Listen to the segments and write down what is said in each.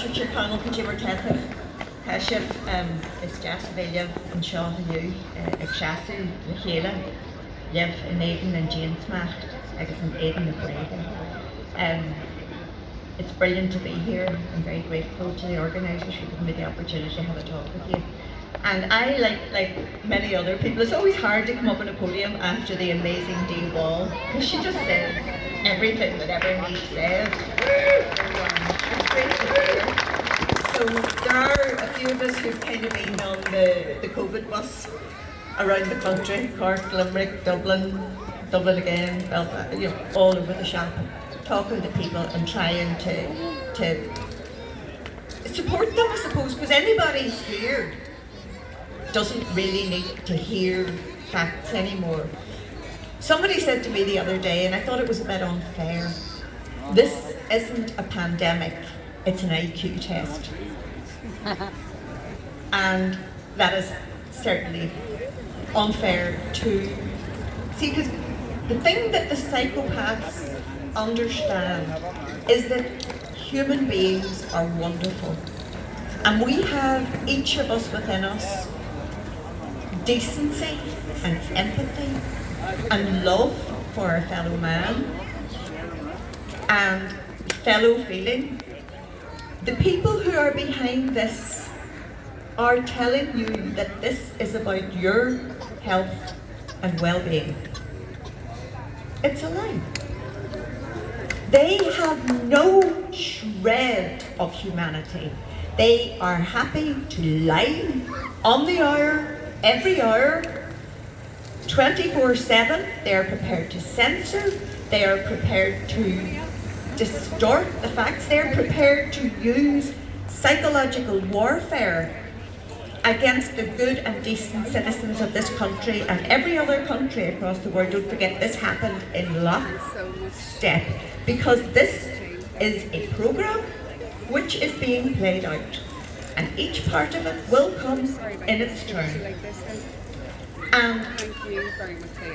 literature panel consumer tethaf Heshif is Jess Villiam and Sean Hu Shasu Lachela Liv in Aiden and James Macht I guess in Aiden the Brady. It's brilliant to be here. I'm very grateful to the organisers for giving me the opportunity to have a talk with you. And I, like many other people, it's always hard to come up on a podium after the amazing Dee Wall, because she just says everything that ever needs said. It's great to see her. So there are a few of us who've kind of been on the COVID bus around the country, Cork, Limerick, Dublin again, Belfast, all over the shop, talking to people and trying to support them, I suppose, because anybody here doesn't really need to hear facts anymore. Somebody said to me the other day, and I thought it was a bit unfair, this isn't a pandemic, it's an IQ test. And that is certainly unfair too. See, because the thing that the psychopaths understand is that human beings are wonderful. And we have, each of us within us, decency and empathy and love for our fellow man and fellow feeling. The people who are behind this are telling you that this is about your health and well-being. It's a lie. They have no shred of humanity. They are happy to lie on the hour, every hour, 24/7. They are prepared to censor. They are prepared to distort the facts. They are prepared to use psychological warfare against the good and decent citizens of this country and every other country across the world. Don't forget, this happened in lockstep, because this is a programme which is being played out, and each part of it will come in its turn. And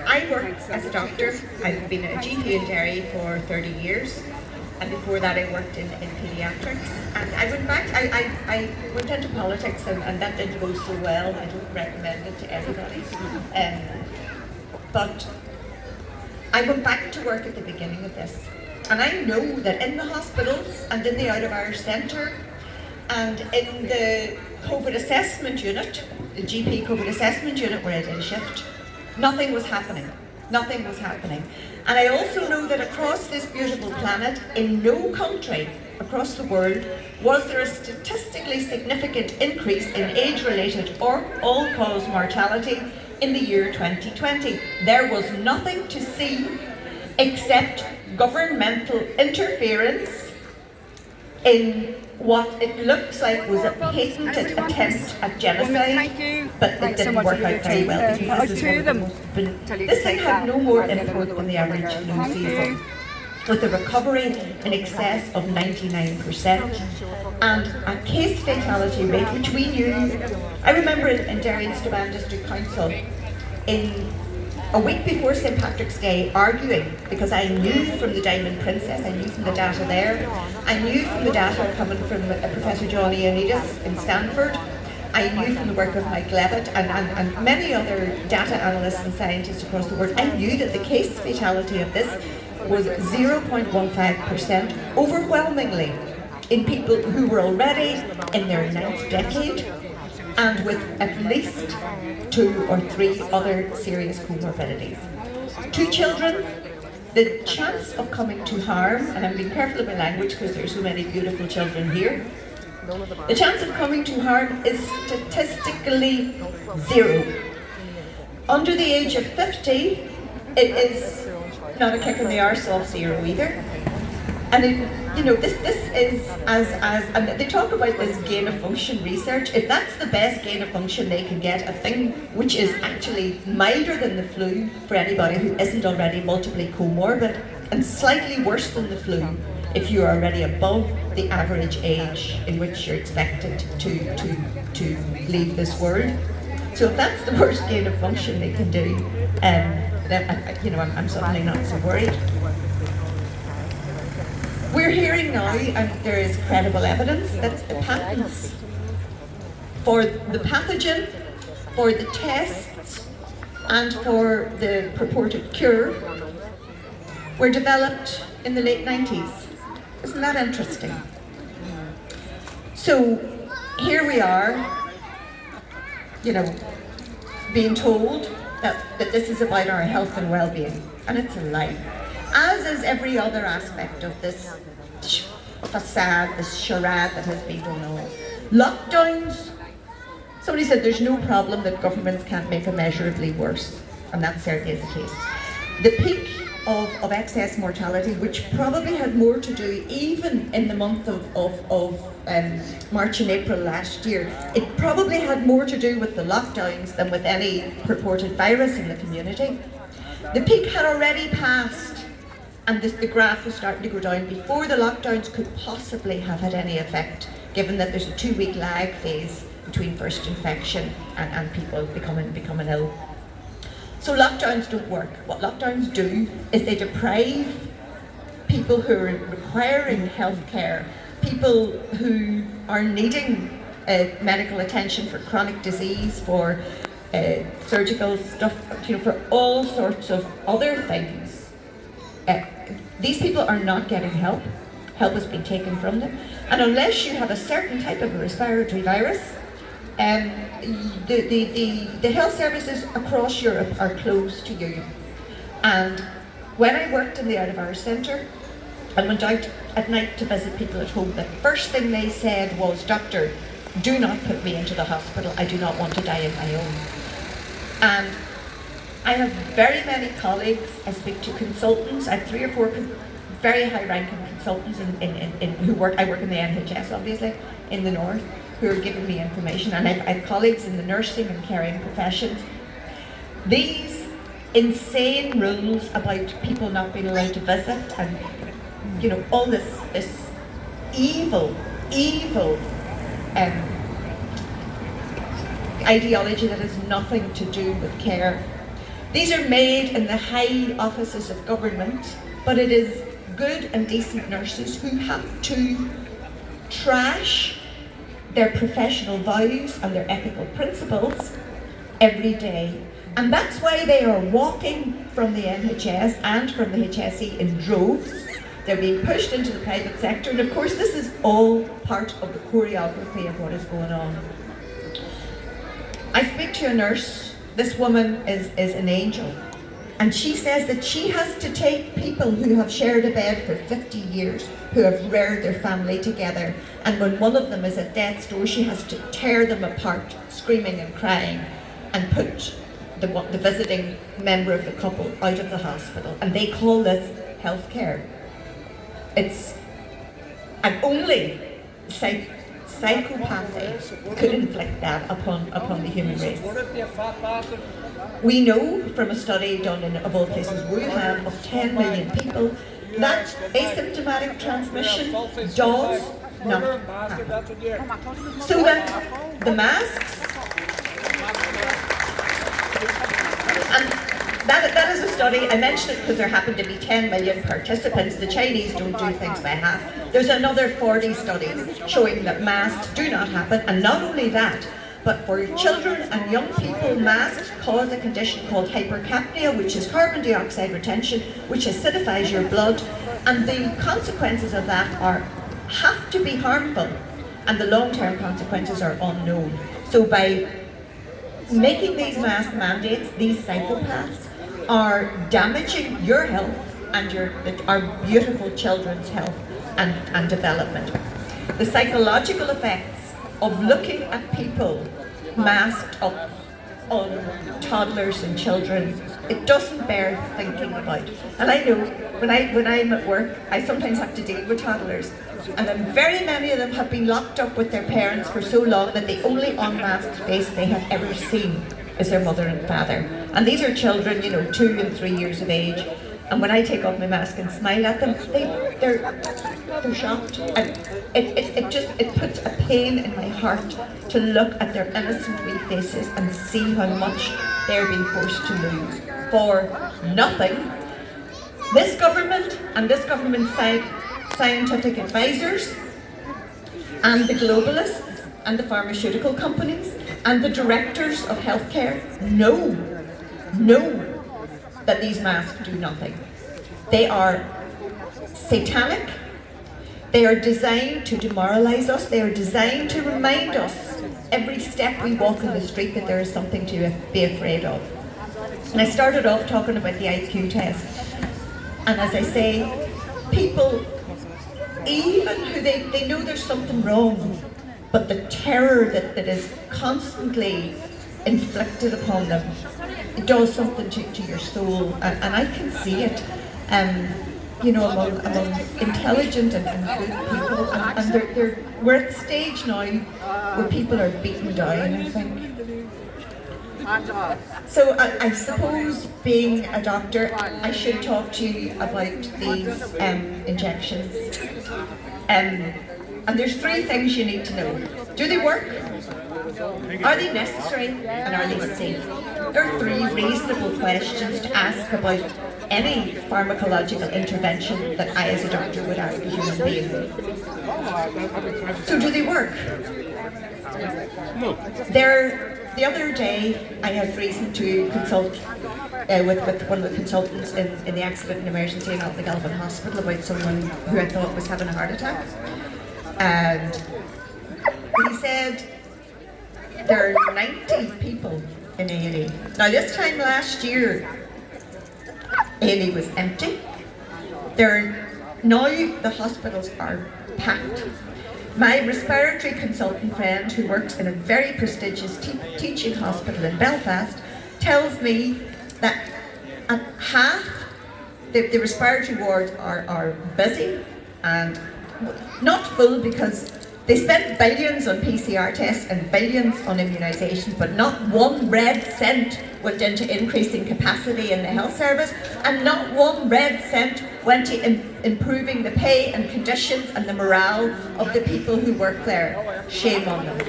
I work as a doctor. I've been a GP in Derry for 30 years, and before that I worked in paediatrics. And I went back, I went into politics, and that didn't go so well. I don't recommend it to everybody. But I went back to work at the beginning of this. And I know that in the hospitals and in the out-of-hours centre and in the COVID assessment unit, the GP COVID assessment unit where I did a shift, nothing was happening. Nothing was happening. And I also know that across this beautiful planet, in no country across the world, was there a statistically significant increase in age-related or all-cause mortality in the year 2020. There was nothing to see except governmental interference in what it looks like was a patented attempt at genocide, but it didn't work out very well, because this thing had no more import than the average flu season, with a recovery in excess of 99% and a case fatality rate which we knew. I remember in Derry and Strabane District Council in a week before St. Patrick's Day arguing, because I knew from the Diamond Princess, I knew from the data there, I knew from the data coming from Professor John Ioannidis in Stanford, I knew from the work of Mike Levitt and many other data analysts and scientists across the world, I knew that the case fatality of this was 0.15%, overwhelmingly in people who were already in their 9th decade and with at least 2 or 3 other serious comorbidities. 2 children, the chance of coming to harm, and I'm being careful of my language because there are so many beautiful children here, the chance of coming to harm is statistically 0. Under the age of 50, it is not a kick in the arse of 0 either. And this is and they talk about this gain of function research. If that's the best gain of function they can get, a thing which is actually milder than the flu for anybody who isn't already multiply comorbid, and slightly worse than the flu if you're already above the average age in which you're expected to leave this world. So if that's the worst gain of function they can do, then I'm suddenly not so worried. We're hearing now, and there is credible evidence, that the patents for the pathogen, for the tests, and for the purported cure were developed in the late 90s. Isn't that interesting? So here we are, being told that this is about our health and well-being, and it's a lie. As is every other aspect of this facade, this charade that has been going on. Lockdowns, somebody said there's no problem that governments can't make immeasurably worse, and that certainly is the case. The peak of excess mortality, which probably had more to do, even in the month of March and April last year, it probably had more to do with the lockdowns than with any purported virus in the community. The peak had already passed, and the graph was starting to go down before the lockdowns could possibly have had any effect, given that there's a 2-week lag phase between first infection and people becoming ill. So lockdowns don't work. What lockdowns do is they deprive people who are requiring health care, people who are needing medical attention for chronic disease, for surgical stuff, for all sorts of other things. These people are not getting help. Help has been taken from them. And unless you have a certain type of a respiratory virus, the health services across Europe are closed to you. And when I worked in the out-of-hours centre and went out at night to visit people at home, the first thing they said was, "Doctor, do not put me into the hospital. I do not want to die on my own." And I have very many colleagues. I speak to consultants. I have 3 or 4 very high-ranking consultants who work. I work in the NHS, obviously, in the north, who are giving me information, and I have colleagues in the nursing and caring professions. These insane rules about people not being allowed to visit, and all this evil ideology that has nothing to do with care. These are made in the high offices of government, but it is good and decent nurses who have to trash their professional values and their ethical principles every day. And that's why they are walking from the NHS and from the HSE in droves. They're being pushed into the private sector, and of course this is all part of the choreography of what is going on. I speak to a nurse. This woman is an angel, and she says that she has to take people who have shared a bed for 50 years, who have reared their family together, and when one of them is at death's door, she has to tear them apart, screaming and crying, and put the visiting member of the couple out of the hospital. And they call this healthcare. And only psychopathy could inflict that upon the human race. We know from a study done in, of all places, Wuhan, of 10 million people, that asymptomatic transmission does not happen. So that the masks, and that is a study. I mention it because there happen to be 10 million participants. The Chinese don't do things by half. There's another 40 studies showing that masks do not happen, and not only that, but for children and young people, masks cause a condition called hypercapnia, which is carbon dioxide retention, which acidifies your blood, and the consequences of that have to be harmful, and the long-term consequences are unknown. So by making these mask mandates, these psychopaths are damaging your health and our beautiful children's health and development. The psychological effects of looking at people masked up on toddlers and children, it doesn't bear thinking about. And I know when I'm at work, I sometimes have to deal with toddlers, and then very many of them have been locked up with their parents for so long that the only unmasked face they have ever seen is their mother and father. And these are children, 2 and 3 years of age. And when I take off my mask and smile at them, they're shocked. And it puts a pain in my heart to look at their innocent wee faces and see how much they're being forced to lose for nothing. This government and this government scientific advisors and the globalists and the pharmaceutical companies and the directors of healthcare know that these masks do nothing. They are satanic. They are designed to demoralise us. They are designed to remind us every step we walk in the street that there is something to be afraid of. And I started off talking about the IQ test. And as I say, people, even who they know there's something wrong, but the terror that is constantly inflicted upon them, it does something to your soul. And I can see it, among intelligent and good people. And we're at the stage now where people are beaten down, I think. So I suppose, being a doctor, I should talk to you about these injections. And there's three things you need to know. Do they work? Are they necessary? And are they safe? There are three reasonable questions to ask about any pharmacological intervention that I as a doctor would ask a human being. So do they work? No. The other day, I had reason to consult with one of the consultants in the accident and emergency in Letterkenny Hospital about someone who I thought was having a heart attack. And he said there are 90 people in A&E. Now, this time last year, A&E was empty. Now the hospitals are packed. My respiratory consultant friend, who works in a very prestigious teaching hospital in Belfast, tells me that at half the respiratory wards are busy and not full, because they spent billions on PCR tests and billions on immunisations, but not one red cent went into increasing capacity in the health service, and not one red cent went to improving the pay and conditions and the morale of the people who work there. Shame on them.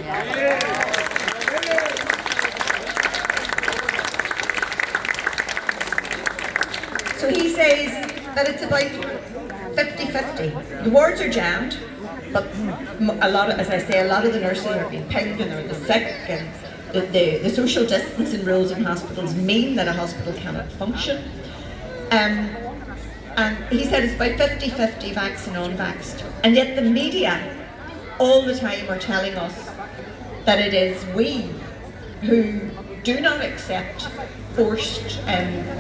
So he says that it's about 50-50. The wards are jammed, but a lot of the nurses are being pinged and they're sick, and the social distancing rules in hospitals mean that a hospital cannot function. And he said it's about 50-50 vaxxed and unvaxxed. And yet the media all the time are telling us that it is we who do not accept forced,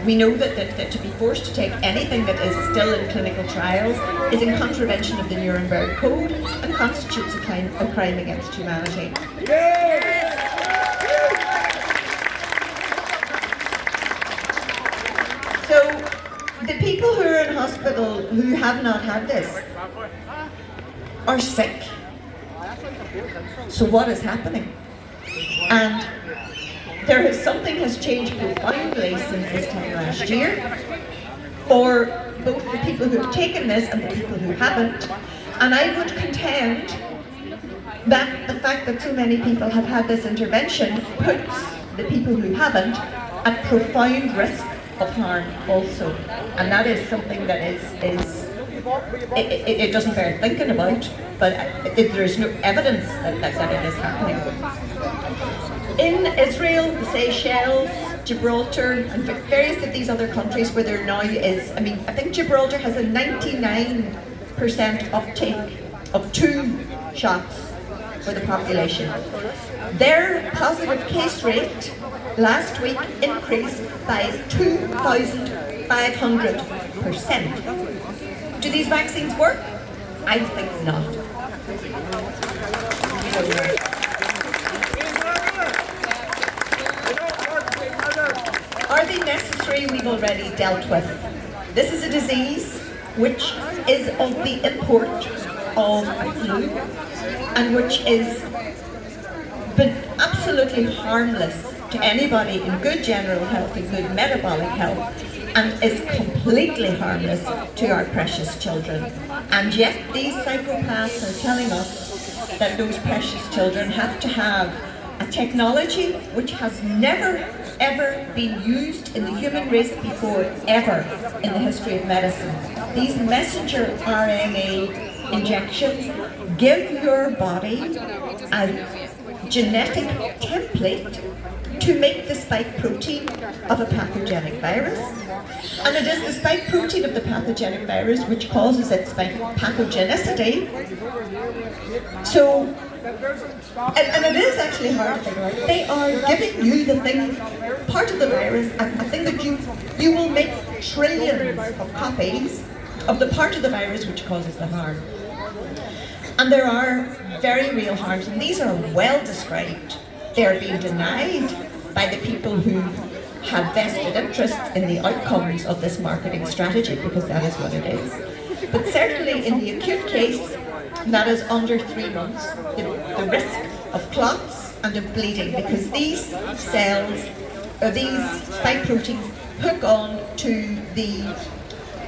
we know that to be forced to take anything that is still in clinical trials is in contravention of the Nuremberg Code and constitutes a crime against humanity. So the people who are in hospital who have not had this are sick. So what is happening? And something has changed profoundly since this time last year for both the people who have taken this and the people who haven't. And I would contend that the fact that so many people have had this intervention puts the people who haven't at profound risk of harm also. And that is something that it doesn't bear thinking about, but there is no evidence that it is happening. In Israel, the Seychelles, Gibraltar, and various of these other countries where there now is, I think Gibraltar has a 99% uptake of 2 shots for the population. Their positive case rate last week increased by 2,500%. Do these vaccines work? I think not. Are they necessary? We've already dealt with. This is a disease which is of the import of a flu, and which is absolutely harmless to anybody in good general health and good metabolic health, and is completely harmless to our precious children. And yet these psychopaths are telling us that those precious children have to have a technology which has never ever been used in the human race before, ever, in the history of medicine. These messenger RNA injections give your body a genetic template to make the spike protein of a pathogenic virus. And it is the spike protein of the pathogenic virus which causes its pathogenicity. So, and it is actually hard to figure out. They are giving you the thing, part of the virus, a thing that you will make trillions of copies of the part of the virus which causes the harm. And there are very real harms, and these are well described. They are being denied by the people who have vested interest in the outcomes of this marketing strategy, because that is what it is. But certainly in the acute case, that is under 3 months, the risk of clots and of bleeding, because these cells, or these spike proteins, hook on to the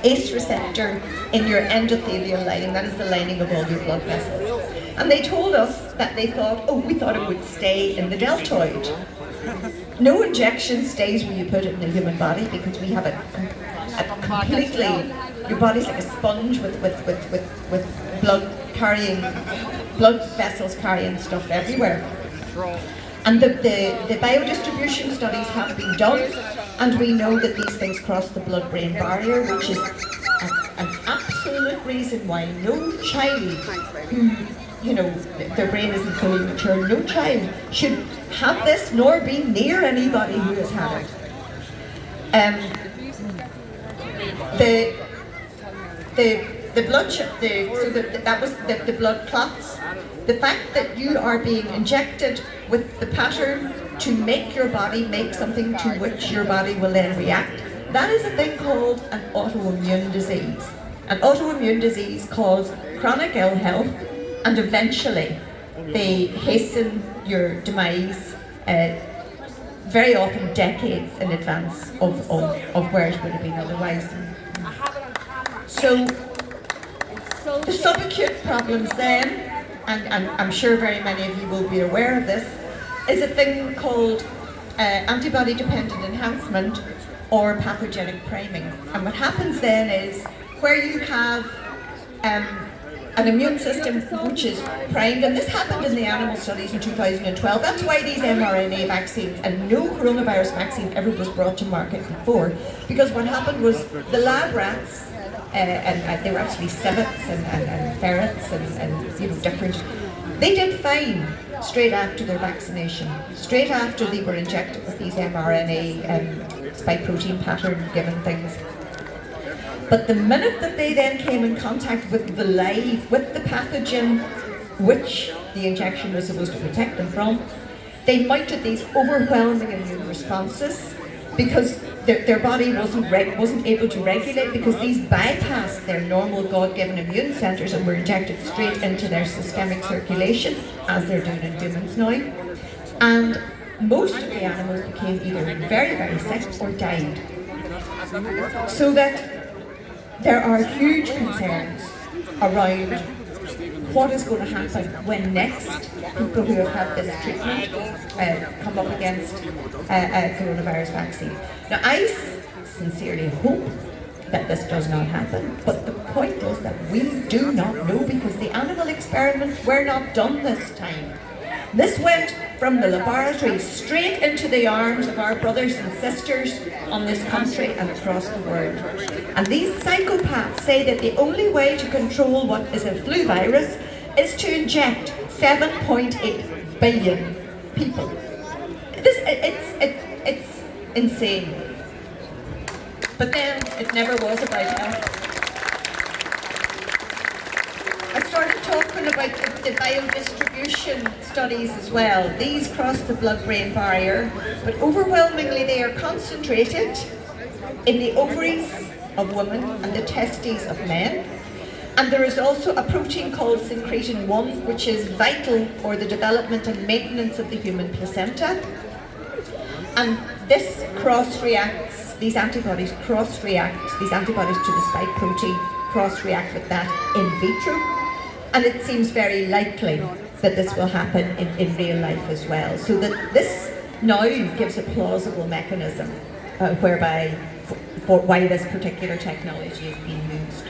ACE receptor in your endothelial lining. That is the lining of all your blood vessels. And they told us that we thought it would stay in the deltoid. No injection stays where you put it in the human body, because we have a completely, your body's like a sponge with blood vessels carrying stuff everywhere. And the biodistribution studies have been done, and we know that these things cross the blood-brain barrier, which is an absolute reason why no child who, their brain isn't fully mature, no child should have this nor be near anybody who has had it. That was the blood clots. The fact that you are being injected with the pattern to make your body make something to which your body will then react, that is a thing called an autoimmune disease. An autoimmune disease causes chronic ill health, and eventually they hasten your demise, very often decades in advance of where it would have been otherwise. So the subacute problems then, and I'm sure very many of you will be aware of this, is a thing called antibody-dependent enhancement or pathogenic priming. And what happens then is, where you have an immune system which is primed, and this happened in the animal studies in 2012. That's why these mRNA vaccines, and no coronavirus vaccine ever was brought to market before, because what happened was the lab rats, and they were actually civets and ferrets and different, they did fine straight after their vaccination, straight after they were injected with these mRNA spike protein pattern given things. But the minute that they then came in contact with the pathogen which the injection was supposed to protect them from, they mounted these overwhelming immune responses, because their body wasn't able to regulate, because these bypassed their normal God-given immune centres and were injected straight into their systemic circulation, as they're doing in humans now. And most of the animals became either very, very sick or died. So that there are huge concerns around what is going to happen when next people who have had this treatment come up against a coronavirus vaccine. Now, I sincerely hope that this does not happen, but the point is that we do not know, because the animal experiments were not done this time. This went from the laboratory straight into the arms of our brothers and sisters on this country and across the world. And these psychopaths say that the only way to control what is a flu virus is to inject 7.8 billion people. It's insane. But then it never was about health. I started talking about the biodistribution studies as well. These cross the blood-brain barrier, but overwhelmingly they are concentrated in the ovaries of women and the testes of men. And there is also a protein called syncretin-1, which is vital for the development and maintenance of the human placenta. And this cross-reacts, these antibodies cross-react, these antibodies to the spike protein cross-react with that in vitro. And it seems very likely that this will happen in real life as well. So that this now gives a plausible mechanism whereby for why this particular technology is being used.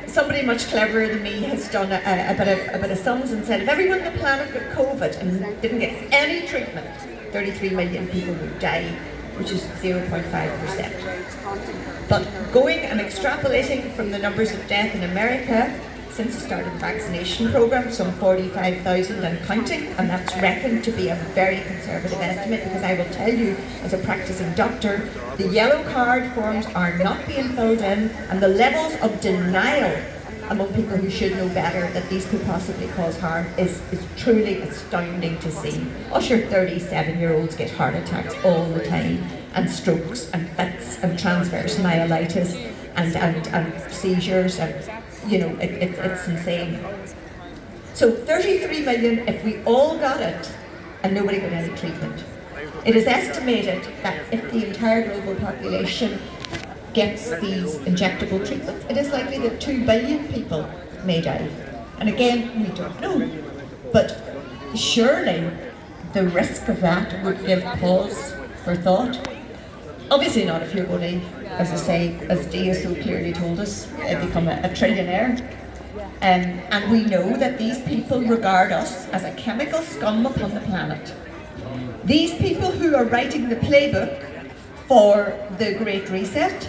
Somebody much cleverer than me has done a bit of sums and said if everyone on the planet got COVID and didn't get any treatment, 33 million people would die, which is 0.5%. But going and extrapolating from the numbers of death in America since the start of the vaccination programme, some 45,000 and counting, and that's reckoned to be a very conservative estimate, because I will tell you, as a practicing doctor, the yellow card forms are not being filled in, and the levels of denial among people who should know better that these could possibly cause harm is truly astounding to see. Us, your 37-year-olds get heart attacks all the time, and strokes, and fits, and transverse myelitis, and seizures, and you know, it's insane. So 33 million if we all got it and nobody got any treatment. It is estimated that if the entire global population gets these injectable treatments, it is likely that 2 billion people may die. And again, we don't know. But surely the risk of that would give pause for thought. Obviously not if you're going to, as I say, as Dee has so clearly told us, become a trillionaire. And we know that these people regard us as a chemical scum upon the planet. These people who are writing the playbook for the Great Reset,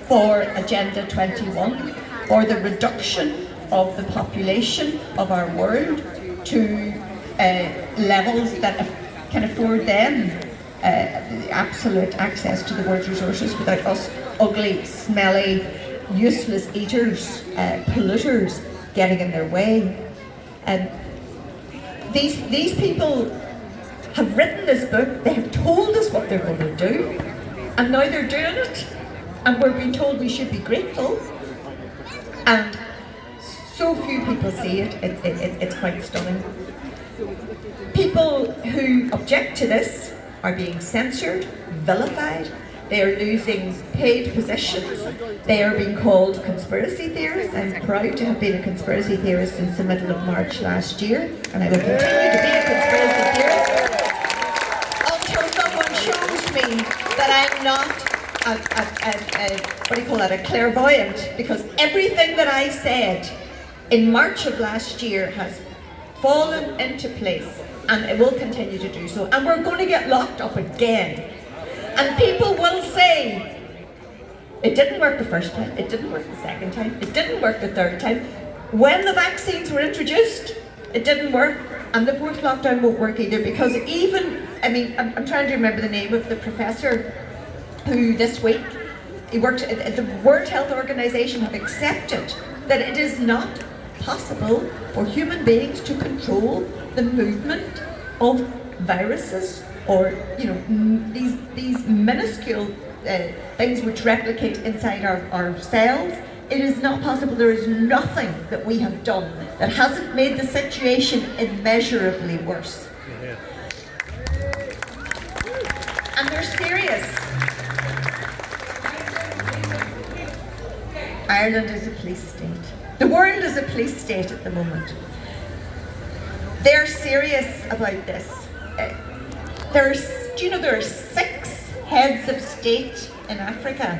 for Agenda 21, for the reduction of the population of our world to levels that can afford them absolute access to the world's resources without us ugly, smelly, useless eaters, polluters getting in their way. These people have written this book, they have told us what they're going to do, and now they're doing it, and we're being told we should be grateful, and so few people see it, it's quite stunning. People who object to this are being censored, vilified, they are losing paid positions, they are being called conspiracy theorists. I'm proud to have been a conspiracy theorist since the middle of March last year, and I will continue to be a conspiracy theorist until someone shows me that I'm not a clairvoyant, because everything that I said in March of last year has fallen into place, and it will continue to do so, and we're going to get locked up again. And people will say, it didn't work the first time, it didn't work the second time, it didn't work the third time. When the vaccines were introduced, it didn't work, and the fourth lockdown won't work either, because even, I'm trying to remember the name of the professor who this week, he worked at the World Health Organization, have accepted that it is not possible for human beings to control the movement of viruses, or these minuscule things which replicate inside our cells. It is not possible. There is nothing that we have done that hasn't made the situation immeasurably worse. And they're serious. Ireland is a police state. The world is a police state at the moment. They're serious about this. There are 6 heads of state in Africa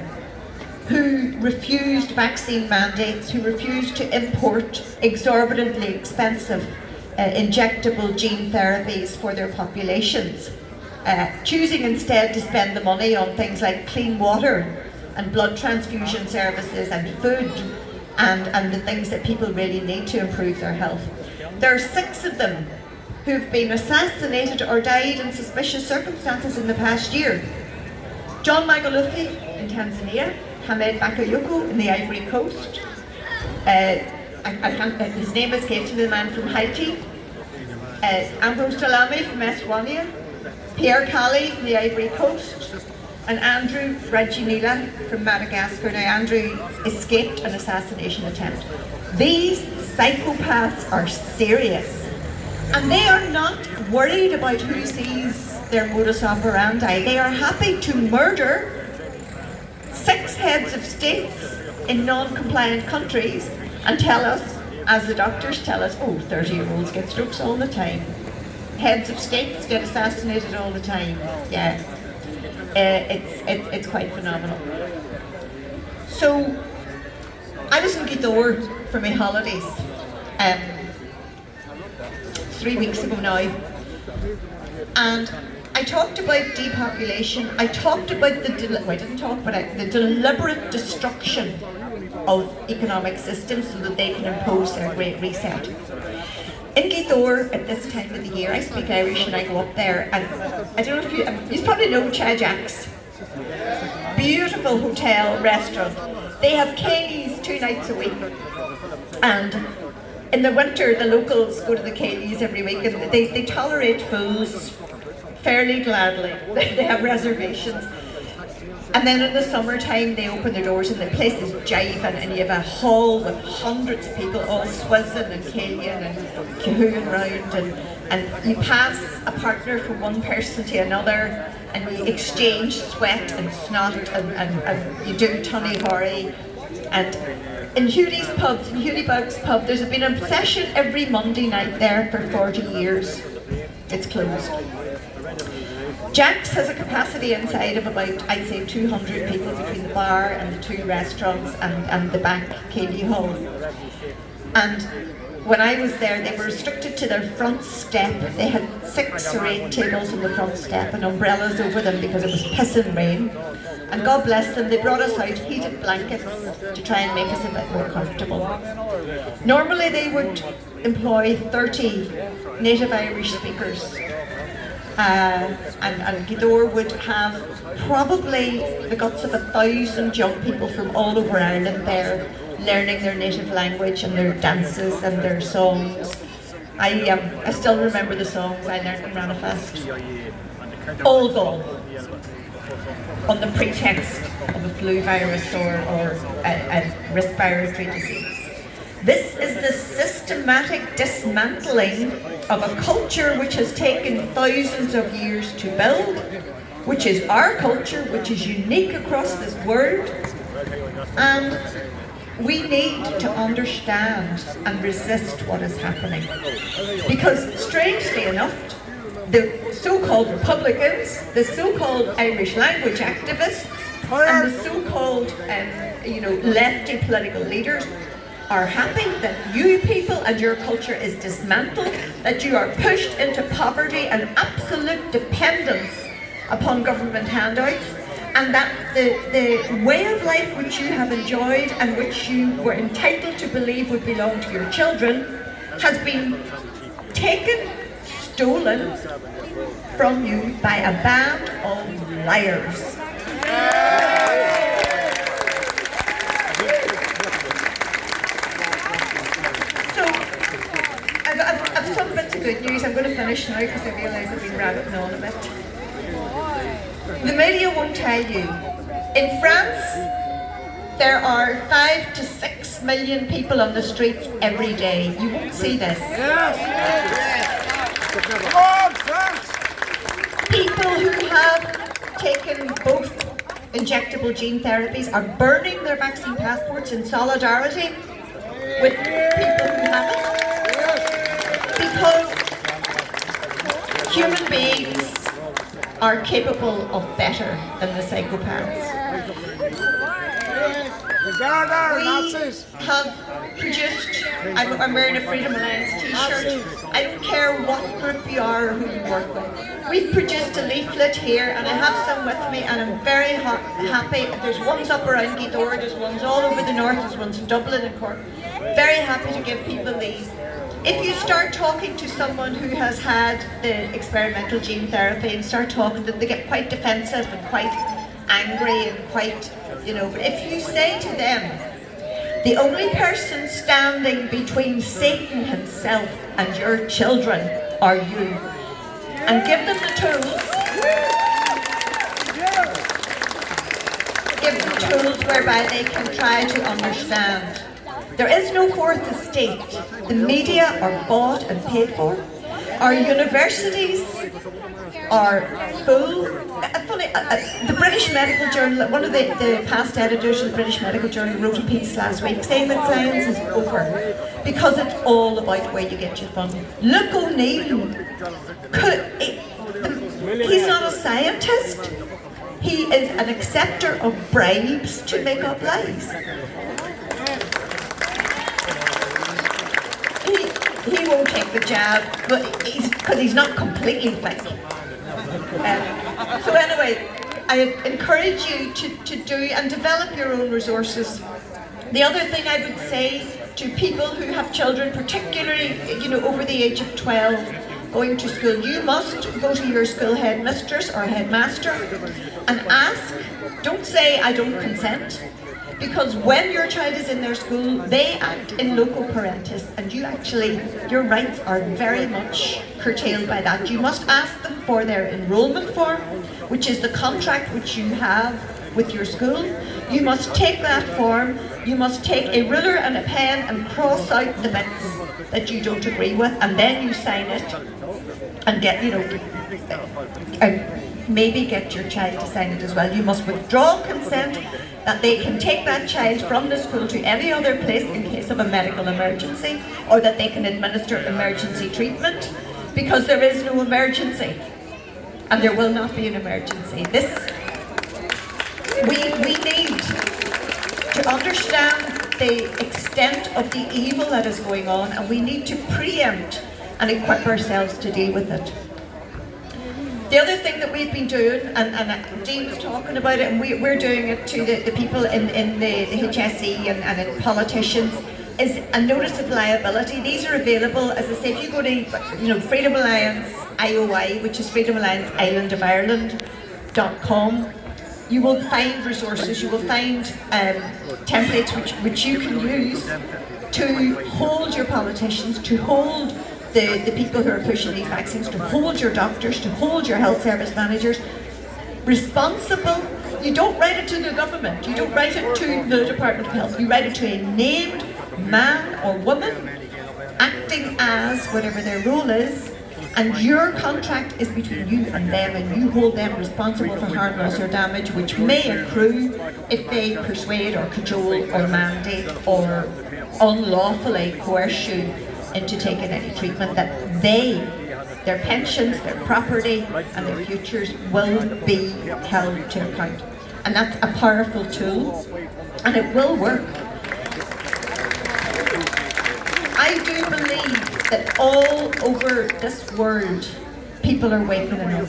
who refused vaccine mandates, who refused to import exorbitantly expensive injectable gene therapies for their populations, choosing instead to spend the money on things like clean water and blood transfusion services and food and the things that people really need to improve their health. There are 6 of them who've been assassinated or died in suspicious circumstances in the past year. John Magufuli in Tanzania, Hamed Bakayoko in the Ivory Coast, his name escapes me, the man from Haiti, Ambrose Dalami from Eswatini, Pierre Cali from the Ivory Coast, and Andrew Rajoelina from Madagascar. Now, Andrew escaped an assassination attempt. These psychopaths are serious. And they are not worried about who sees their modus operandi. They are happy to murder 6 heads of states in non-compliant countries and tell us, as the doctors tell us, oh, 30-year-olds get strokes all the time. Heads of states get assassinated all the time. Yeah, it's quite phenomenal. So, I was in Gweedore for my holidays 3 weeks ago now, and I talked about depopulation. I talked about the deliberate destruction of economic systems so that they can impose their Great Reset. In Gweedore at this time of the year, I speak Irish and I go up there, and I don't know if you probably know Chai Jack's. Beautiful hotel, restaurant. They have Céilís 2 nights a week, and in the winter the locals go to the Céilís every week, and they tolerate fools fairly gladly. They have reservations. And then in the summertime they open their doors and the place is jiving, and you have a hall with hundreds of people all swizzing and cailling and cahooing round, and you pass a partner from one person to another, and you exchange sweat and snot, and you do tunny horry. And in Hughie's Bug's pub, there's been a session every Monday night there for 40 years. It's closed. Jack's has a capacity inside of about, I'd say, 200 people between the bar and the 2 restaurants and the back KB hall. And when I was there, they were restricted to their front step. They had 6 or 8 tables on the front step and umbrellas over them because it was pissing rain. And God bless them, they brought us out heated blankets to try and make us a bit more comfortable. Normally they would employ 30 native Irish speakers. And Gweedore would have probably the guts of 1,000 young people from all over Ireland there, learning their native language and their dances and their songs. I still remember the songs I learned in Ranafast. All gone on the pretext of a flu virus or a respiratory disease. This is the systematic dismantling of a culture which has taken thousands of years to build, which is our culture, which is unique across this world, and we need to understand and resist what is happening. Because strangely enough, the so-called Republicans, the so-called Irish language activists, and the so-called lefty political leaders are happy that you people and your culture is dismantled, that you are pushed into poverty and absolute dependence upon government handouts, and that the way of life which you have enjoyed and which you were entitled to believe would belong to your children has been taken, stolen from you by a band of liars. I've some bits of good news. I'm going to finish now because I realise I've been rabbiting on a bit. The media won't tell you. In France, there are 5 to 6 million people on the streets every day. You won't see this. Come on, France! People who have taken both injectable gene therapies are burning their vaccine passports in solidarity with people who haven't. Because human beings are capable of better than the psychopaths. We have produced, I'm wearing a Freedom Alliance t-shirt, I don't care what group you are or who you work with. We've produced a leaflet here, and I have some with me, and I'm very happy. There's ones up around Gweedore, there's ones all over the north, there's ones in Dublin and Cork. Very happy to give people these. If you start talking to someone who has had the experimental gene therapy and start talking to them, they get quite defensive and quite angry and quite, but if you say to them, the only person standing between Satan himself and your children are you, and give them the tools, whereby they can try to understand. There is no fourth estate. The media are bought and paid for. Our universities are full funny, the British Medical Journal, one of the past editors of the British Medical Journal wrote a piece last week saying that science is over because it's all about where you get your funding. Look, O'Neill, he's not a scientist. He is an acceptor of bribes to make up lies. He won't take the jab, but because he's not completely fake. So anyway, I encourage you to do and develop your own resources. The other thing I would say to people who have children, particularly over the age of 12, going to school, you must go to your school headmistress or headmaster and ask. Don't say I don't consent, because when your child is in their school, they act in loco parentis, and your rights are very much curtailed by that. You must ask them for their enrolment form, which is the contract which you have with your school. You must take that form, you must take a ruler and a pen and cross out the bits that you don't agree with, and then you sign it and get, and maybe get your child to sign it as well. You must withdraw consent that they can take that child from the school to any other place in case of a medical emergency, or that they can administer emergency treatment, because there is no emergency, and there will not be an emergency. We need to understand the extent of the evil that is going on, and we need to preempt and equip ourselves to deal with it. The other thing that we've been doing, and Dean's talking about it, and we're doing it to the people in the HSE and in politicians, is a notice of liability. These are available, as I say, if you go to Freedom Alliance IOI, which is Freedom Alliance Island of Ireland.com, you will find resources, you will find templates which you can use to hold your politicians, to hold the people who are pushing these vaccines, to hold your doctors, to hold your health service managers responsible. You don't write it to the government, you don't write it to the Department of Health, you write it to a named man or woman acting as whatever their role is, and your contract is between you and them, and you hold them responsible for harm, loss or damage which may accrue if they persuade or cajole or mandate or unlawfully coerce you into taking any treatment, that their pensions, their property and their futures will be held to account. And that's a powerful tool, and it will work. I do believe that all over this world people are waking up,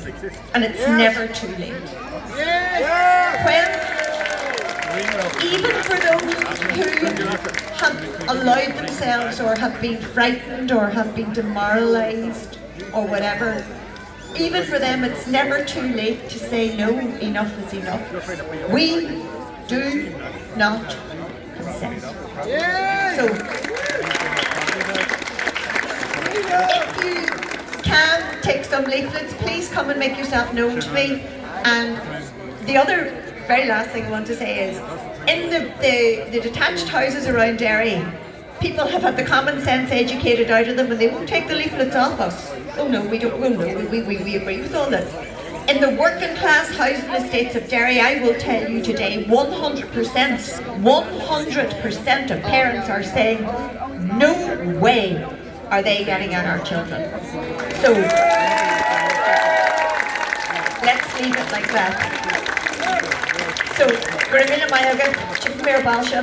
and it's never too late. Even for those who have allowed themselves or have been frightened or have been demoralised or whatever, even for them it's never too late to say no, enough is enough. We do not consent. So if you can take some leaflets, please come and make yourself known to me. And the other very last thing I want to say is, in the detached houses around Derry, people have had the common sense educated out of them, and they won't take the leaflets off us. Oh no, we don't. Well, no, we agree with all this. In the working class housing estates of Derry, I will tell you today, 100% of parents are saying, no way are they getting at our children. So let's leave it like that. So, Grimina Mayaga, Chief Mayor Balsha.